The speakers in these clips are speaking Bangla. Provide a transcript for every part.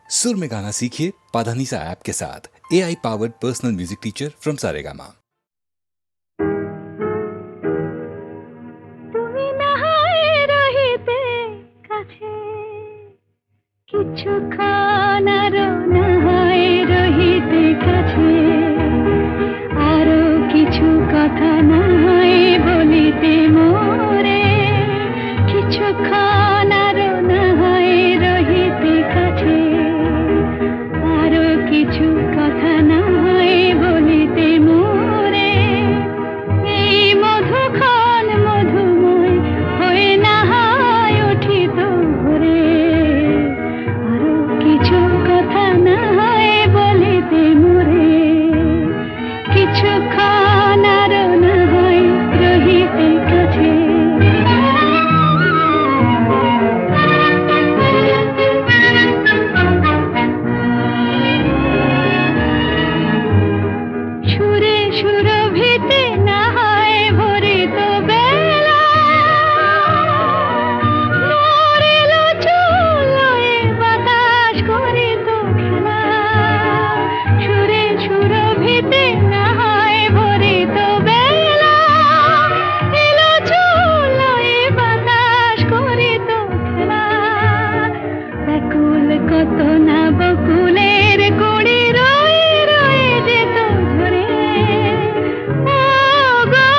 सुर में गाना सीखिए पाधानीसा ऐप के साथ। AI powered personal music teacher from Saregama. কিছুক্ষণ আরো নাহায় রহিতে কাছে, আরো কিছু কথা নাহায় বলিতে মোরে। কিছুক্ষণ আরো নাহায় রহিতে কাছে, আরো কিছু কথা নাহায় বলিতে মোরে। এই মধুক্ষণ মধুময় হয়ে নাহায় উঠিত ভোরে, আরো কিছু কথা নাহায় বলিতে মোরে। কিছুক্ষণ আরো নাহায় রহিতে কাছে। সুরে সুরভিতে নাহায় ভরিত বেলা, মরিল চুলোয় বাতাস করিত খেলা। সুরে সুরভিতে নাহায় ভরিত বেলা, এলো চুলোয় বাতাস করিত খেলা। ব্যাকুল কত না বকুলের কুড়ি রয়ে রয়ে যেত ঝরে। ও গো,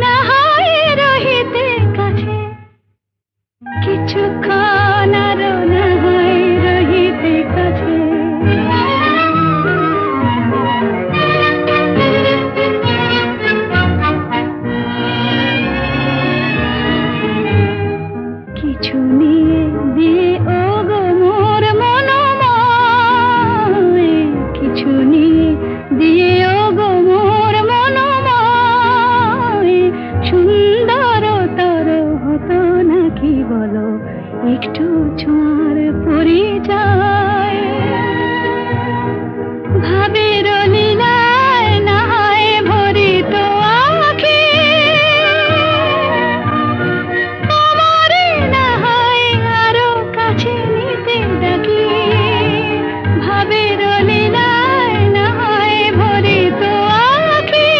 নাহায় রহিতে কাছে। কিছুক্ষণ আরো নাহায় রহিতে কাছে। কিছু নিয়ে দিয়ে ও গো মোর মনোময়, কিছু নিয়ে দিয়ে ও গো মোর মনোময়। সুন্দরতর হতো নাকি বলো একটু ছোঁয়ার পরিচয়। ভাবের লীলায় নাহায় ভরিত আঁখি, আমারে নাহায় আরো কাছে নিতে ডাকি। ভাবের লীলায় নাহায় ভরিত আঁখি,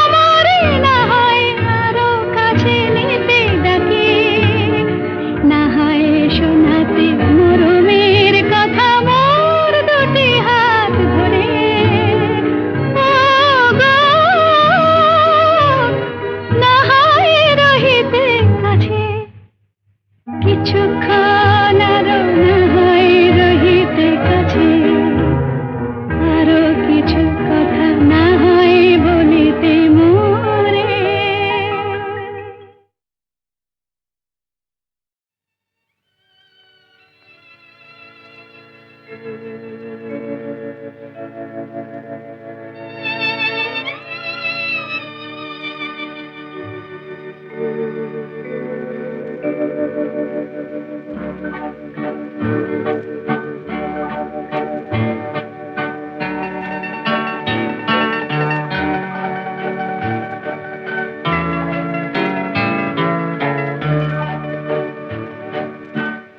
আমারে নাহায় আরো কাছে নিতে ডাকি। নাহায় শোনাতে মরমের কথা মোর দুটি হাত ধরে। ও গো, নাহায় রহিতে কাছে। কিছুক্ষণ আরো নাহায় রহিতে কাছে, আরো কিছু কথা নাহায় বলিতে মোরে।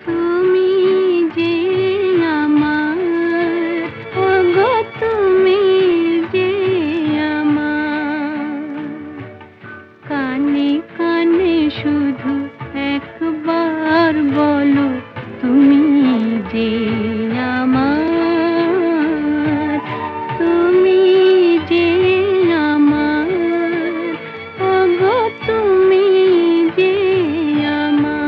তুমি যে আমার, ওগো তুমি যে আমার। কানে কানে শুধু একবার বলো তুমি যে আমার। তুমি যে আমার, ওগো তুমি যে আমার।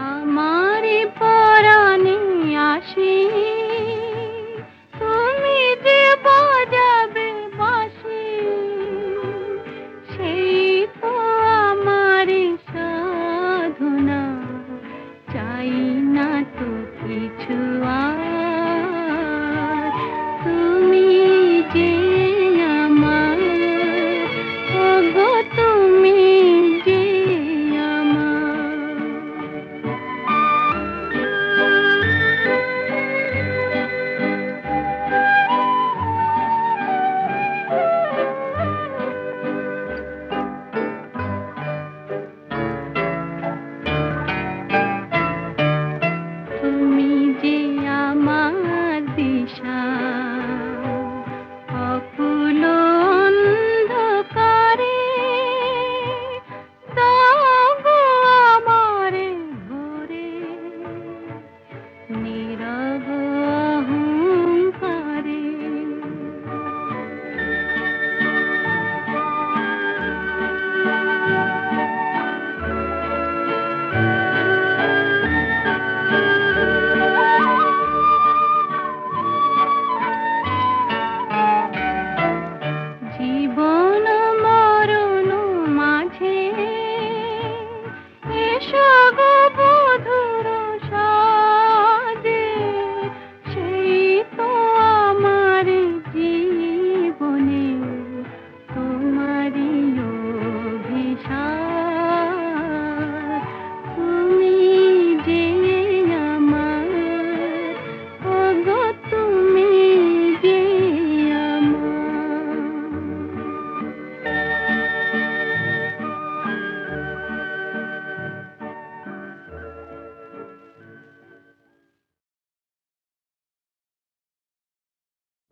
আমারে পরাণে আসি, তুমি যে বাজাবে বাঁশি। সেই তো আমারে সাধনা, চাই না তো কিছু আর। তুমি যে আমার, ওগো তুমি যে আমার।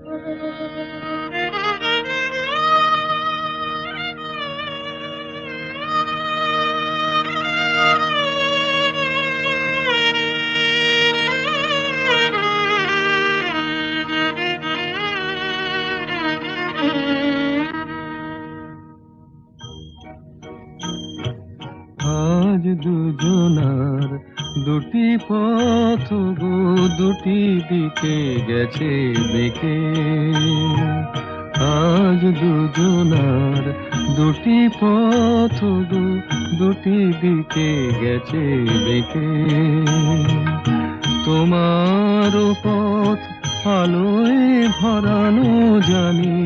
আজ দুজনার দুটি পথ গো দুটি দিকে গেছে বেঁকে। আজ দুজনার দুটি পথ গো দুটি দিকে গেছে বেঁকে। তোমার পথ আলোয় ভরানো জানি,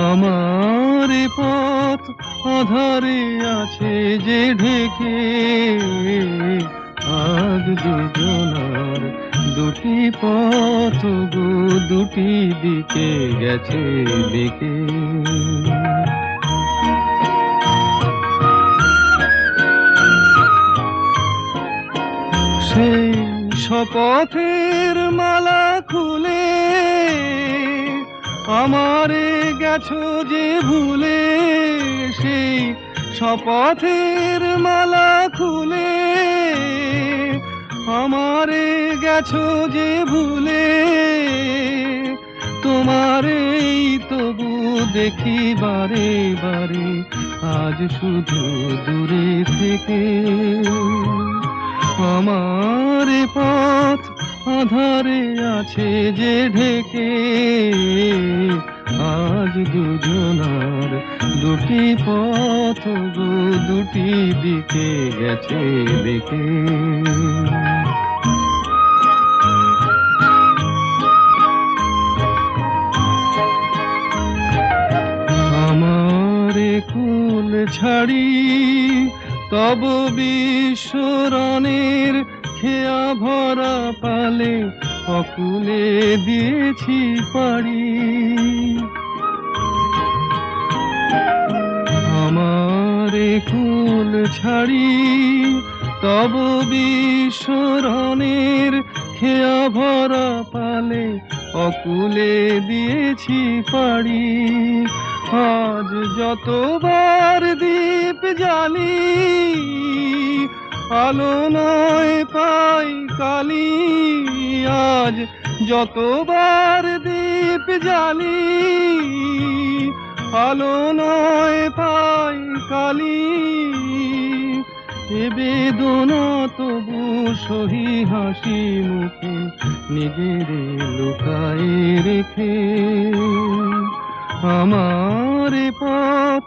আমার পথ আধারে আছে যে ঢেকে। আজ দুজনার দুটি পথ গো দুটি দিকে গেছে বেঁকে। সেই শপথের মালা খুলে আমারে গেছো যে ভুলে। সেই শপথের মালা খুলে আমারে গেছো যে ভুলে। তোমারেই তবু দেখি বারে বারে আজ শুধু দূরে থেকে। আমার পথ আধারে আছে যে ঢেকে। আজ দুজনার দুটি পথ গো দুটি দিকে গেছে বেঁকে। আমার কুল ছাড়ি তব বিশ্বরণের খেয়া ভরা পালে অকুলে দিয়েছি পাড়ি। আমার কুল ছাড়ি তব বিশ্বরণের খেয়া ভরা পালে অকুলে দিয়েছি পাড়ি। আজ যতবার দীপ জ্বালি আলো নয় পাই কালি। আজ যতবার দীপ জ্বালি আলো নয় পাই কালি। এ বেদনা তবু সহি হাসি মুখে নিজের লুকায় রেখে। আমার পথ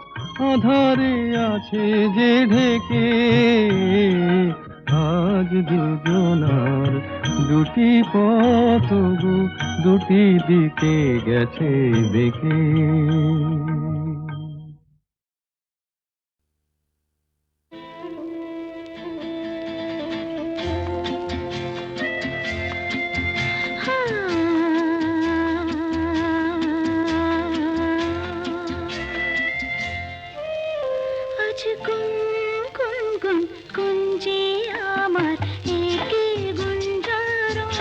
আধারে আছে যে ঢেকে। আজ দুজনার দুটি পথ গো দুটি দিকে গেছে বেঁকে। আজ গুন গুন গুন গুঞ্জে আমার একে গুঞ্জারণ।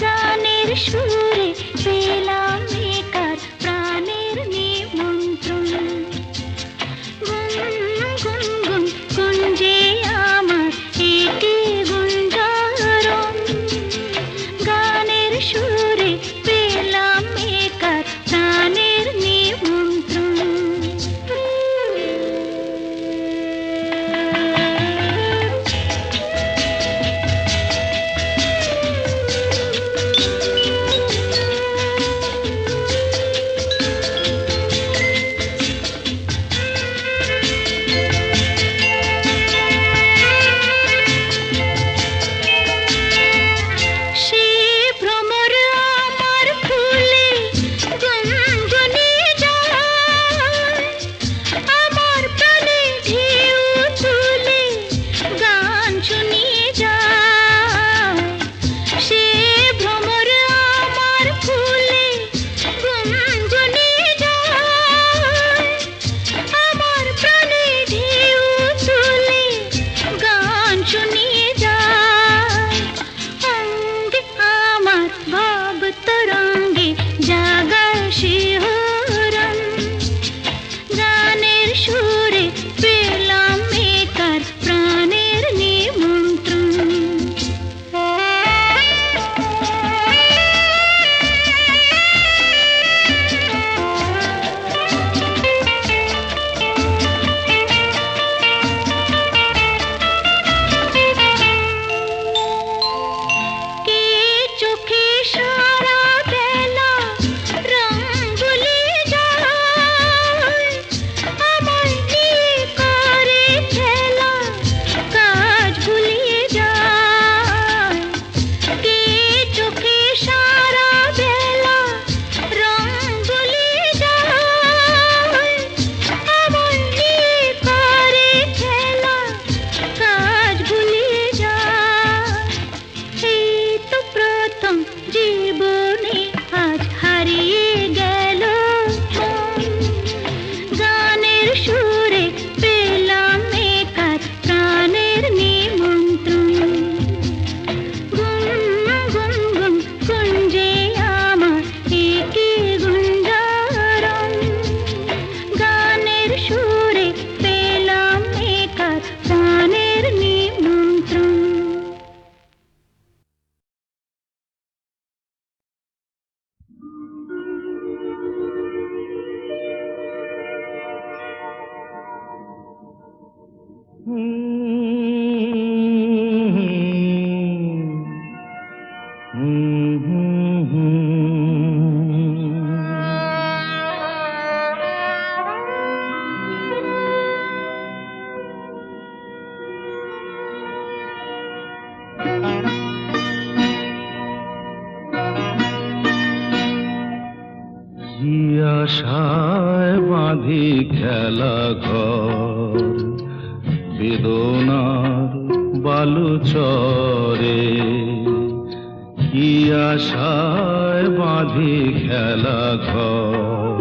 গানের সুরে পেলাম একার প্রাণের কি আশায় বাঁধি খেলা ঘর বেদনার বালু চরে, কি আশায় বাঁধি খেলা ঘর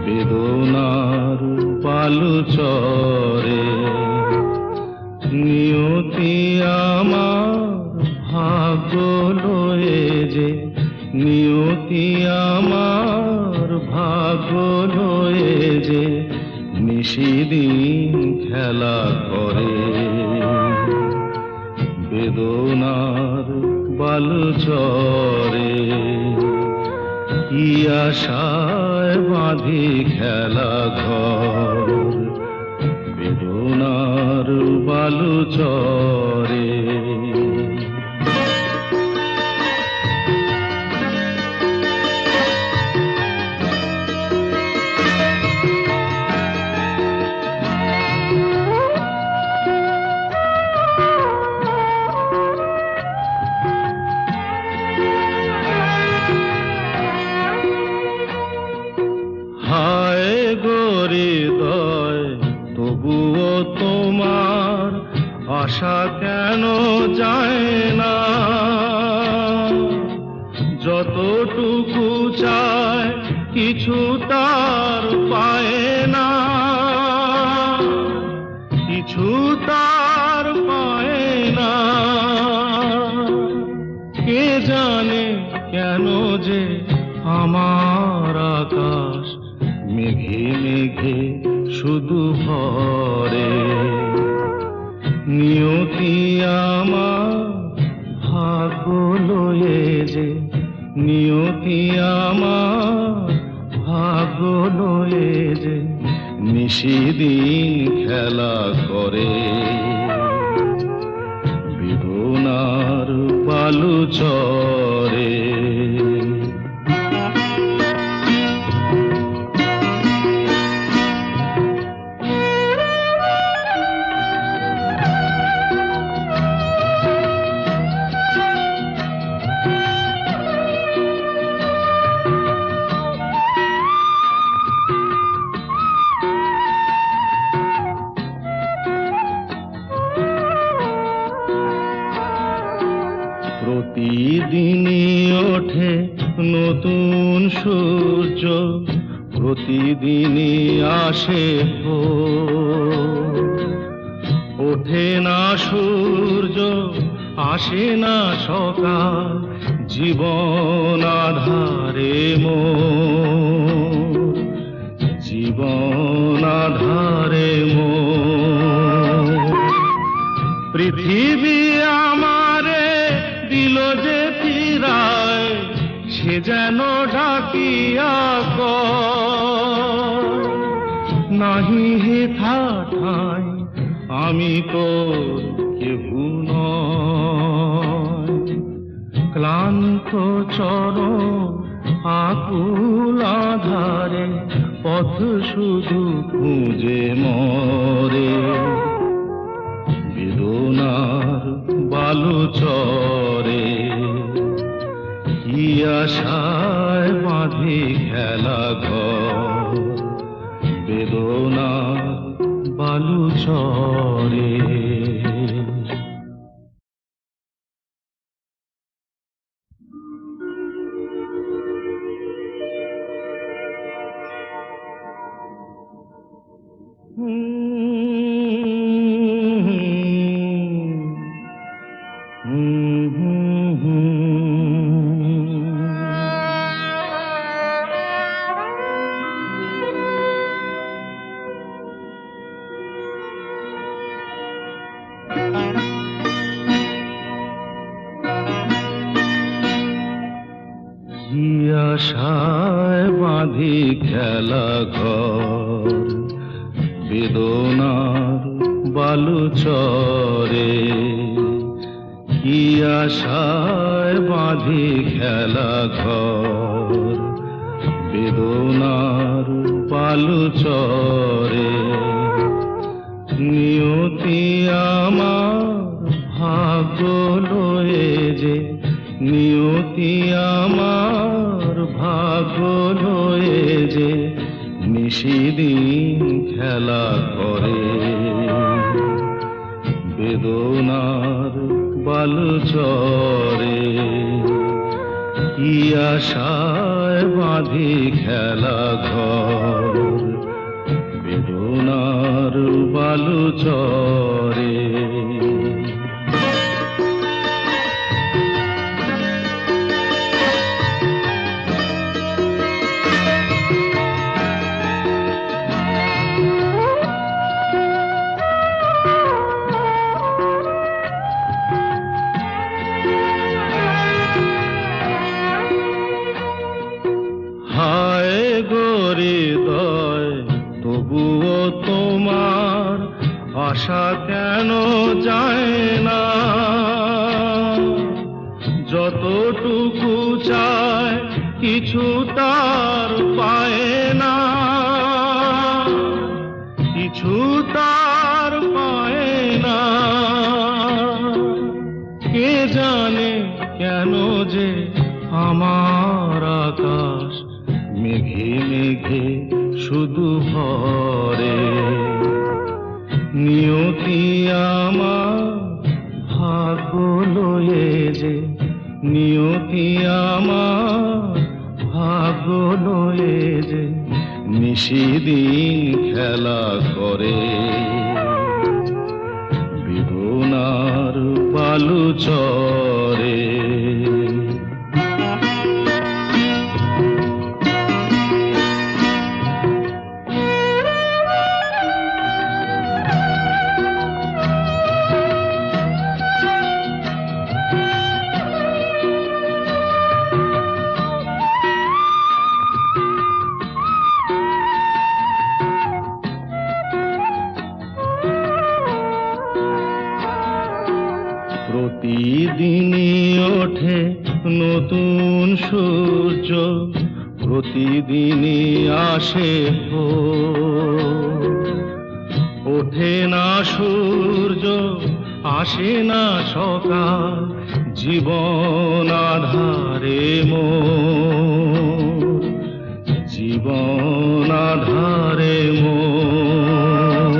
বেদনার বালু চরে। নিয়তি আমার ভাগ্য লয়ে যে, নিয়তি আমার ভাগ্য লয়ে যে নিশিদিন খেলা করে বেদনার বালু চরে। কি আশায় বাঁধি খেলা ঘর বেদনার বালু চরে। হায় হৃদয় তবুও তোমার আশা কেন যায় না? যতটুকু চায় কিছু তার পায় না, কিছু তার পায় না। কে জানে কেন যে আমার আকাশ মেঘে মেঘে শুধু ভরে। নিয়তি আমার ভাগ্য লয়ে যে, নিয়তি আমার ভাগ্য লয়ে যে নিশিদিন খেলা করে বেদনার বালু চরে। প্রতিদিনই ওঠে নতুন সূর্য, প্রতিদিনই আসে ভোর। ওঠে না সূর্য আসে না সকাল, জীবন আধারে মোর, জীবন আধারে মোর। পৃথিবী আমারে দিল যে ফিরায়, সে যেন ডাকিয়া কয়, নাহি হেথা ঠাই আমি তোর কেহু নয়। ক্লান্ত চরণ আকুল আধারে পথ শুধু খুঁজে মরে বেদনার বালু চরে। কি আশায় বাঁধি খেলা ঘর বেদনার বালু চরে। কি আশায় বাঁধি খেলা ঘর বেদনার বালুচরে কি আশায় বাঁধি খেলা ঘর বেদনার বালুচরে নিয়তি আমার ভাগ্য লয়ে যে নিয়তি আমার ভাগ্য লয়ে যে নিশিদিন খেলা করে বেদনার বালুচরে কি আশায় বাঁধি খেলা ঘর বেদনার বালুচরে তবুও তোমার আশা কেন যায় না যতটুকু চায় কিছু তার পায় না কিছু তার পায় না কে জানে কেন যে আমার আকাশ মেঘে মেঘে শুধু ভরে নিয়তি আমার ভাগ্য লয়ে যে নিয়তি আমার ভাগ্য লয়ে যে নিশিদিন খেলা করে বেদনার বালুচরে প্রতিদিনই ওঠে নতুন সূর্য প্রতিদিনই আসে ভোর ওঠে না সূর্য আসে না সকাল জীবন আধারে মোর জীবন আধারে মোর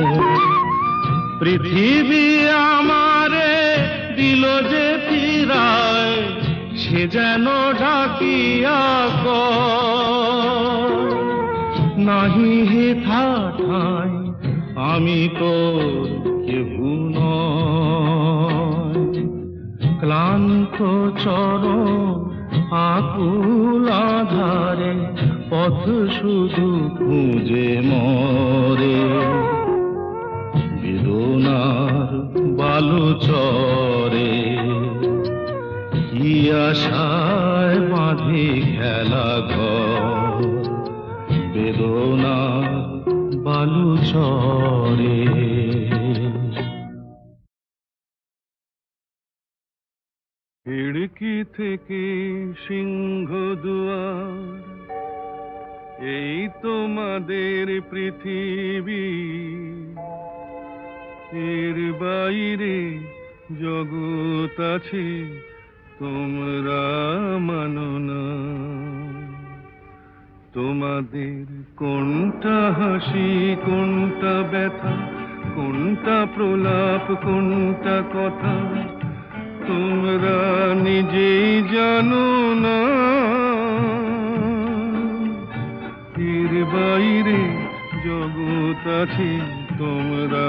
পৃথিবী আমারে দিল যে ফিরায় সে যেন ডাকিয়া নাহি হে ঠাই আমি তো কেহু নয় ক্লান্ত চরণ আকুল আধারে পথ শুধু খুঁজে মরে বেদনার বালুচরে কি আশায় বাঁধি খেলা ঘর বেদনার বালুচরে খিড়কি থেকে সিংহ দুয়ার এই তোমাদের পৃথিবী এর বাইরে জগৎ আছে তোমরা মানো না তোমাদের কোনটা হাসি কোনটা ব্যথা কোনটা প্রলাপ কোনটা কথা তোমরা নিজেই জানো না এর বাইরে জগৎ আছে তোমরা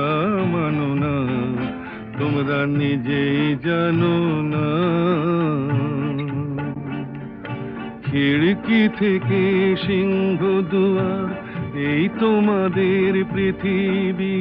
মানো না তোমরা নিজেই জানো না খিড়কি থেকে সিংহ দুয়ার এই তোমাদের পৃথিবী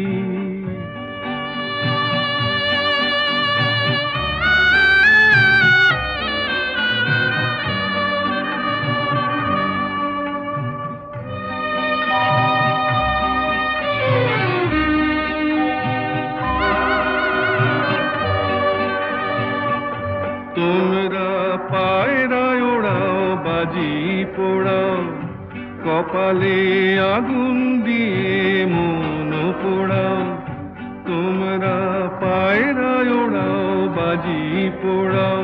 পোড়াও, কপালে আগুন দিয়ে মন পোড়াও, তোমরা পায়রায় ওড়াও বাজি পোড়াও,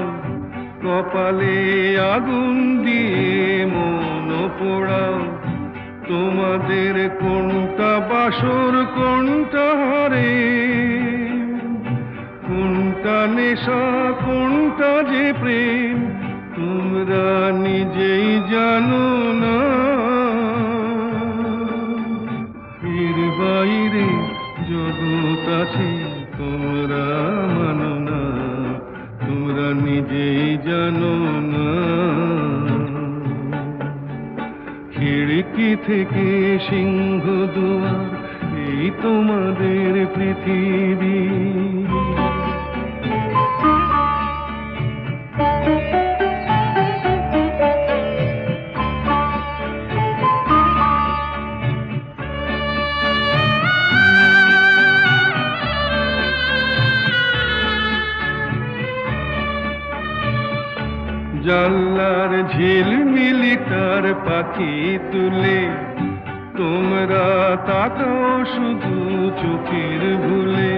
কপালে আগুন দিয়ে মন পোড়াও, তোমাদের কোনটা বাসর কোনটা হারে, কোনটা নেশা কোনটা যে প্রেম, তোমরা নিজেই জানো না। এর বাইরে জগৎ আছে তোমরা মানো না, তোমরা নিজেই জানো না। খিড়কি থেকে সিংহ দুয়ার এই তোমাদের পৃথিবী। জানলার ঝিলমিলিটার পাখি তুলে তোমরা তাকাও শুধু চোখের ভুলে,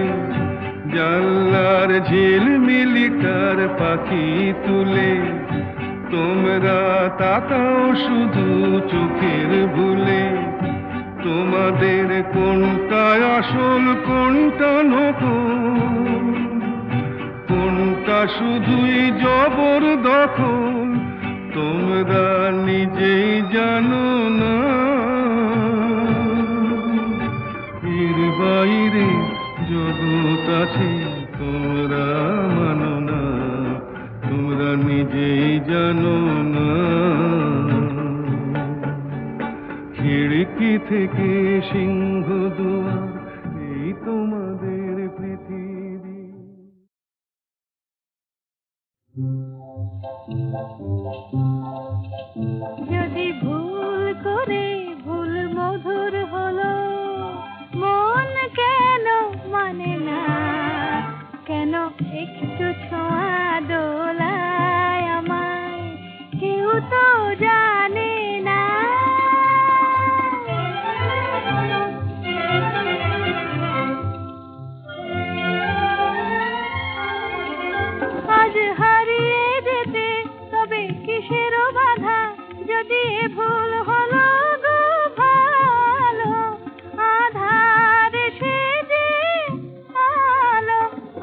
জানলার ঝিলমিলিটার পাখি তুলে তোমরা তাকাও শুধু চোখের ভুলে, তোমাদের কোনটা আসল কোনটা নকল, কোনটা শুধুই জবর দখল, তোমরা নিজেই জানো না। এর বাইরে জগৎ আছে তোমরা মানো না, তোমরা নিজেই জানো না। খিড়কি থেকে সিংহ দুয়ার এই তোমাদের পৃথিবী। যদি ভুল করে ভুল মধুর হলো, মন কেন মানে না, কেন একটু ছোঁয়া দোলায় আমায়, কেউ তো জানে না। আজ হারিয়ে যেতে তবে কিসের বাধা, যদি ভুল হলো গো ভালো, আধার সে যে আলো,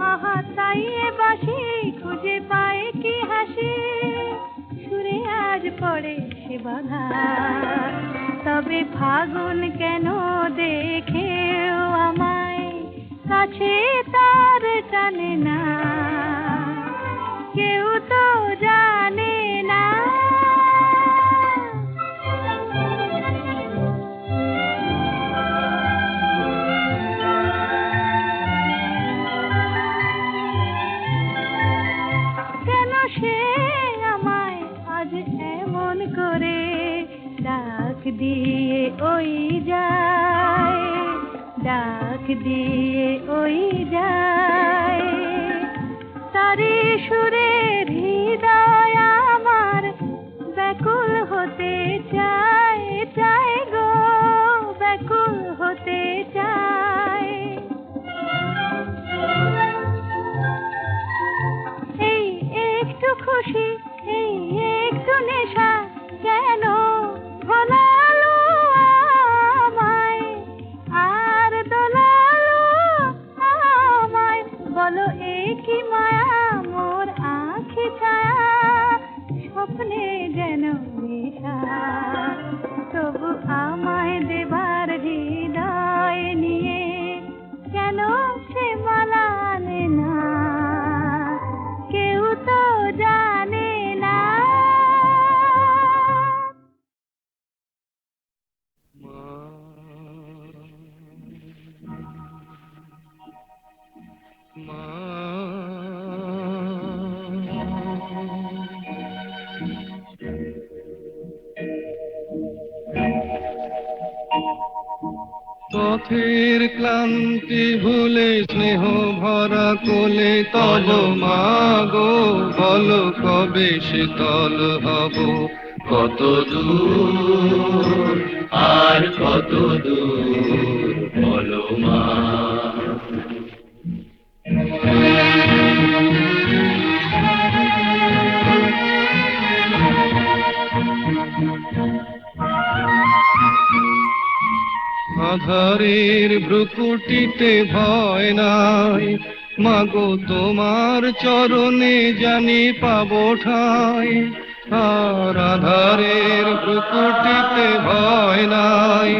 আহা তাই বাসি খুঁজে পায় কি হাসি, সুরে আজ পড়ে সে বাধা। তবে ফাগুন কেন দেখেও আমায় কাছে তার টানে না, কেউ তো জানে না। কেন সে আমায় আজ এমন করে ডাক দিয়ে ওই যায়, ডাক দিয়ে ওই যায়, তারি সুরের হৃদয় আমার ব্যাকুল হতে চায়, চায় গো ব্যাকুল হতে চায়। এই একটু খুশি এই একটু নেশা কেন ভোলালো আমায়, আর দোলালো আমায়, বলো কি মায়া মোর আঁখি ছায়া, স্বপ্নে যেন নেশা, তবু আমায় দেবার হৃদয় নিয়ে কেন সে মালা আনে না, কেউ তো জানে না। পথের ক্লান্তি ভুলে স্নেহ ভরা কোলে তব মাগো, বলো কবে শীতল হব, কত দূর আর কত দূর বলো মা। আধারের ভ্রুকুটিতে ভয় নাই, মাগো তোমার চরণে জানি পাবো ঠাঁই। আর আধারের ভ্রুকুটিতে ভয় নাই,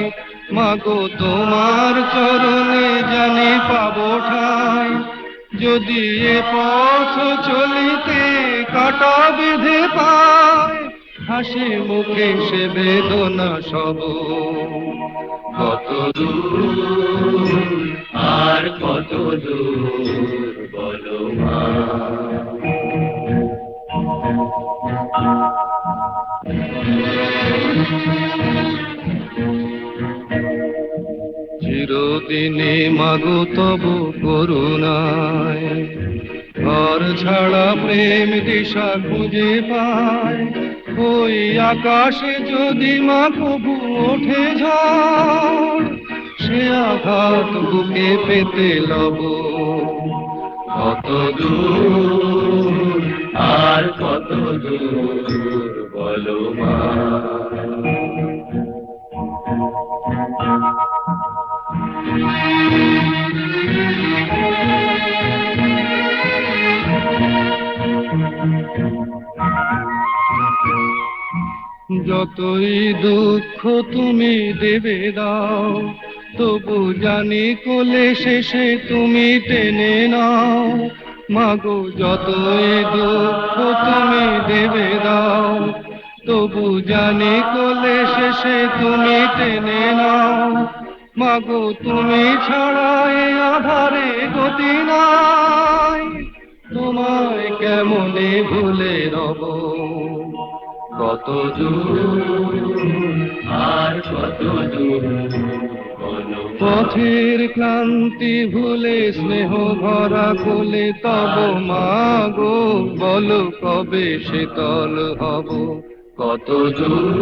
মাগো তোমার চরণে জানি পাবো ঠাঁই। যদি এ পথ চলিতে কাটা বেঁধে পায়, হাসি মুখে সে বেদনা সব। কত দূর আর কত দূর বলো মা। চিরদিনে মাগো তব করুণায়, ঘর ছাড়া প্রেম দিশা খুঁজে পায়। ওই আকাশে যদি মা কবু ওঠে ঝড়, সে আঘাত বুকে পেতে লব। কত দূর আর কত দূর বলো মা। যতই দুঃখ তুমি দেবে দাও, তবু জানি কোলে শেষে তুমি টেনে নাও। মাগো যতই দুঃখ তুমি দেবে দাও, তবু জানি কোলে শেষে তুমি টেনে নাও। মাগো তুমি ছাড়া এ আধারে গতি নাই, তোমায় কেমনে ভুলে রব। কত দূর আর কত দূর বলো। পথের ক্লান্তি ভুলে স্নেহ ভরা কোলে তব মাগো, বলো কবে শীতল হব। কত দূর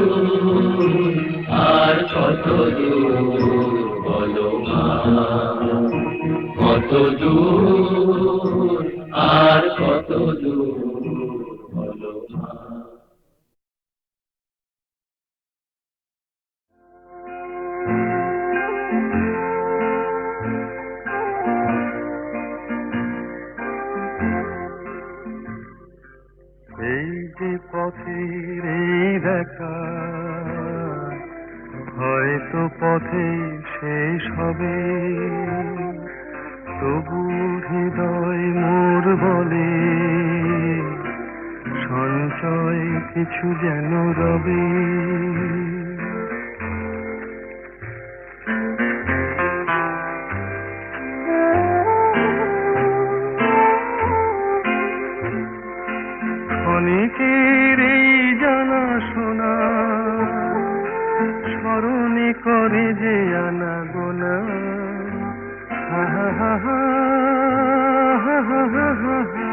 আর কত দূর বলো মা। কত দূর আর কত দূর বলো মা। এই যে পথের এই দেখা, হয়তো পথে শেষ হবে, তবু হৃদয় মোর বলে সঞ্চয় কিছু যেন রবে। ক্ষণিকের এই জানা শোনা স্মরণে করে যে আনা গোনা। হা হা হা হা হা হা হা হা হা।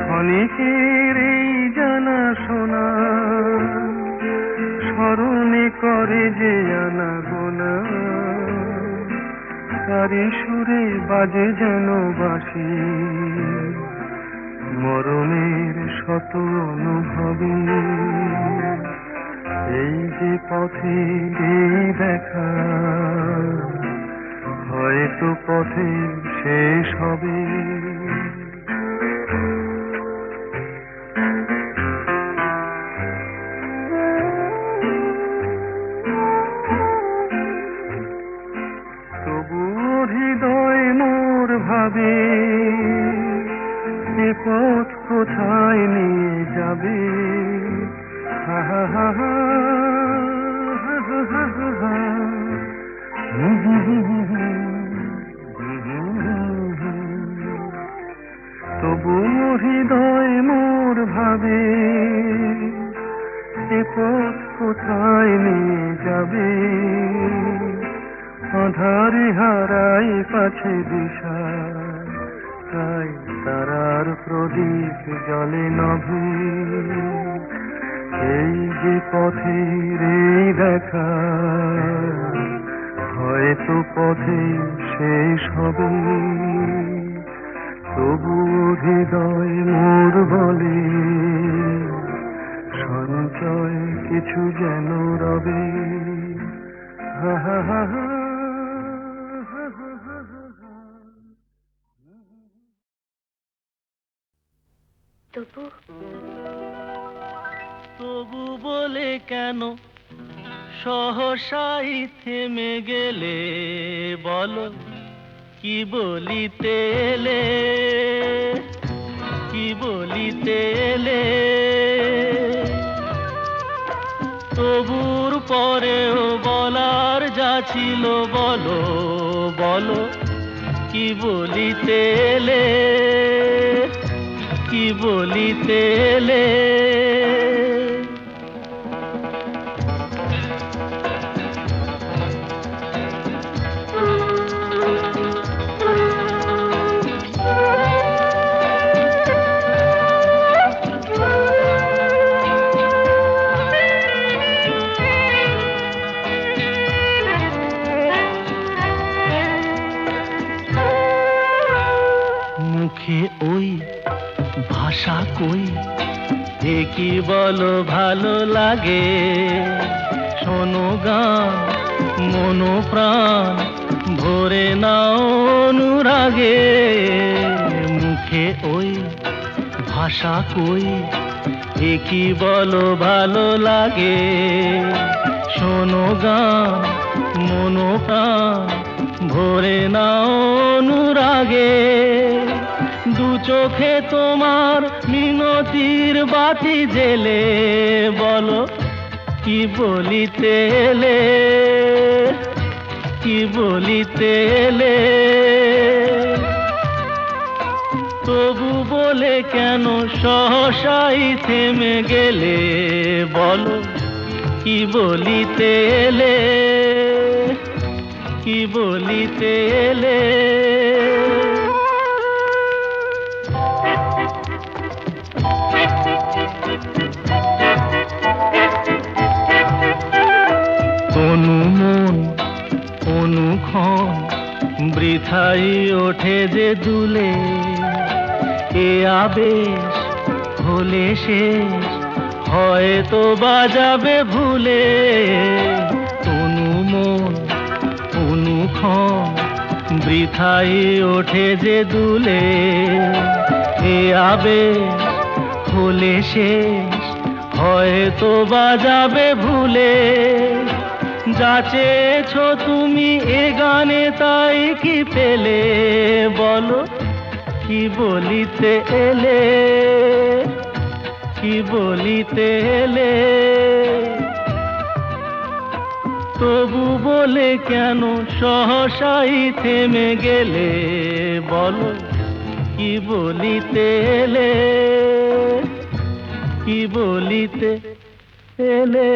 ক্ষণিকের এই জানা শোনা স্মরণে করে যে আনা গোনা। তারি সুরে বাজে যেন বাঁশি, মরণের শত অনুভবে। এই যে পথে এই দেখা, হয়তো পথে শেষ হবে। হৃদয় মোর ভাবে এ পথ কোথায় নিয়ে যাবে। হা হা হা হা হা হা হা হা। তবু হৃদয় মোর ভাবে এ পথ কোথায় নিয়ে যাবে। আধারে হারাই পাছে দিশা, তাকাই তারার প্রদীপ জলে নভে, এই যে পথের এই দেখা, হয়তো পথে শেষ হবে, তবু হৃদয় মোর বলে সঞ্চয় কিছু যেন রবে। হা হা হা হা। তবু বলে কেন সহসাই থেমে গেলে, বলো কি বলিতে এলে, কি বলিতে এলে। তবুর পরেও বলার যা ছিল বলো, বলো কি বলিতে এলে, কি বলিতে এলে। মুখে ওই ভাষা কই, এ কি বলো ভালো লাগে। শোনো গান মনো প্রাণ ভরে নাও অনুরাগে। মুখে ওই ভাষা কই, এ কি বলো ভালো লাগে। শোনো গান মনো প্রাণ ভরে নাও অনুরাগে। দু চোখে তোমার মিনতির বাতি জেলে, বলো কি বলিতে এলে, কি বলিতে এলে। তবু বলে কেন সহসাই থেমে গেলে, বলো কি বলিতে এলে, কি বলিতে এলে। অনুমন অনুক্ষণ বৃথাই ওঠে যে দুলে, এ আবেশ হলে শেষ হয়তো বাজাবে ভুলে। অনুমন অনুক্ষণ বৃথাই ওঠে যে দুলে, এ আবেশ হলে শেষ হয়তো বাজাবে ভুলে। যা চেয়েছো তুমি এ গানে তাই কি পেলে, বলো কি বলিতে এলে, কি বলিতে এলে। তবু বলে কেন সহসাই থেমে গেলে, বলো কি বলিতে এলে, কি বলিতে এলে।